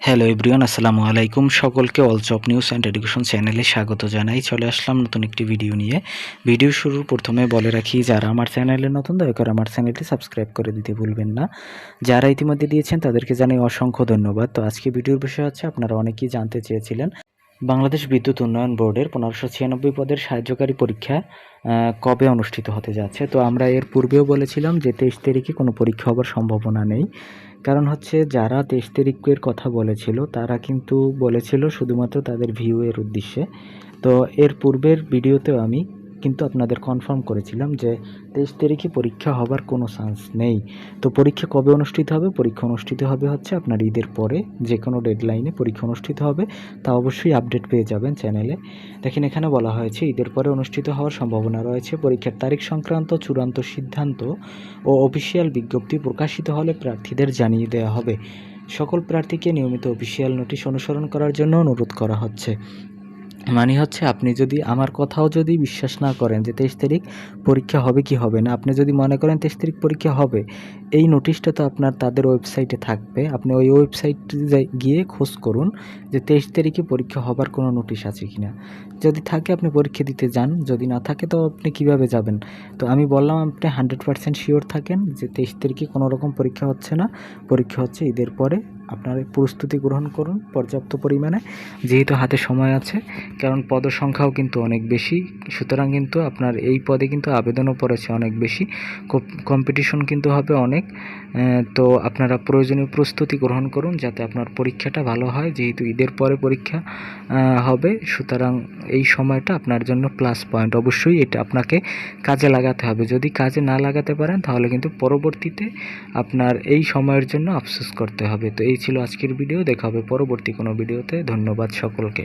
Hello everyone, আসসালামু আলাইকুম। সকলকে all job news and education চ্যানেলে স্বাগত জানাই। চলে আসলাম নতুন একটি ভিডিও নিয়ে। ভিডিও শুরুর প্রথমে বলে রাখি, যারা আমার চ্যানেলে নতুন দয়া করে আমার চ্যানেলটি সাবস্ক্রাইব করে দিতে ভুলবেন না। যারা ইতিমধ্যে দিয়েছেন তাদেরকে জানাই অসংখ্য ধন্যবাদ। তো আজকে ভিডিওর বিষয় হচ্ছে, আপনারা অনেকেই জানতে চেয়েছিলেন বাংলাদেশ বিদ্যুৎ উন্নয়ন বোর্ডের 1596 পদের সাহায্যকারী পরীক্ষা কবে অনুষ্ঠিত হতে যাচ্ছে। তো আমরা এর পূর্বেও বলেছিলাম যে 23 তারিখে কোনো পরীক্ষা হবার সম্ভাবনা নেই। কারণ হচ্ছে, যারা 23 তারিখের কথা বলেছিল তারা কিন্তু বলেছিল শুধুমাত্র তাদের ভিউ এর উদ্দেশ্যে। তো এর পূর্বের ভিডিওতেও আমি কিন্তু আপনাদের কনফার্ম করেছিলাম যে 23 তারিখে পরীক্ষা হবার কোনো চান্স নেই। তো পরীক্ষা কবে অনুষ্ঠিত হবে? পরীক্ষা অনুষ্ঠিত হবে হচ্ছে আপনার ঈদের পরে, যে কোনো ডেডলাইনে পরীক্ষা অনুষ্ঠিত হবে। তা অবশ্যই আপডেট পেয়ে যাবেন চ্যানেলে। দেখেন, এখানে বলা হয়েছে ঈদের পরে অনুষ্ঠিত হওয়ার সম্ভাবনা রয়েছে। পরীক্ষার তারিখ সংক্রান্ত চূড়ান্ত সিদ্ধান্ত ও অফিসিয়াল বিজ্ঞপ্তি প্রকাশিত হলে প্রার্থীদের জানিয়ে দেওয়া হবে। সকল প্রার্থীকে নিয়মিত অফিসিয়াল নোটিশ অনুসরণ করার জন্য অনুরোধ করা হচ্ছে। মানে হচ্ছে, আপনি যদি আমার কথাও যদি বিশ্বাস না করেন যে 23 তারিখ পরীক্ষা হবে কি হবে না, আপনি যদি মনে করেন 23 তারিখ পরীক্ষা হবে, এই নোটিশটা তো আপনার তাদের ওয়েবসাইটে থাকবে। আপনি ওই ওয়েবসাইটে গিয়ে খোঁজ করুন যে 23 তারিখে পরীক্ষা হবার কোনো নোটিশ আছে কিনা। যদি থাকে আপনি পরীক্ষা দিতে যান, যদি না থাকে তো আপনি কিভাবে যাবেন? তো আমি বললাম, আপনি 100% শিওর থাকেন যে 23 তারিখে কোনো রকম পরীক্ষা হচ্ছে না, পরীক্ষা হচ্ছে ঈদের পরে। আপনার প্রস্তুতি গ্রহণ করুন পর্যাপ্ত পরিমাণে, যেহেতু হাতে সময় আছে। কারণ পদসংখ্যাও কিন্তু অনেক বেশি, সুতরাং কিন্তু আপনার এই পদে কিন্তু আবেদনও পড়েছে অনেক বেশি, কম্পিটিশন কিন্তু হবে অনেক। তো আপনারা প্রয়োজনীয় প্রস্তুতি গ্রহণ করুন যাতে আপনার পরীক্ষাটা ভালো হয়। যেহেতু ঈদের পরে পরীক্ষা হবে, সুতরাং এই সময়টা আপনার জন্য প্লাস পয়েন্ট। অবশ্যই এটা আপনাকে কাজে লাগাতে হবে। যদি কাজে না লাগাতে পারেন তাহলে কিন্তু পরবর্তীতে আপনার এই সময়ের জন্য আফসোস করতে হবে। তো এই ছিল আজকের ভিডিও। দেখা হবে পরবর্তী কোনো ভিডিওতে। ধন্যবাদ সকলকে।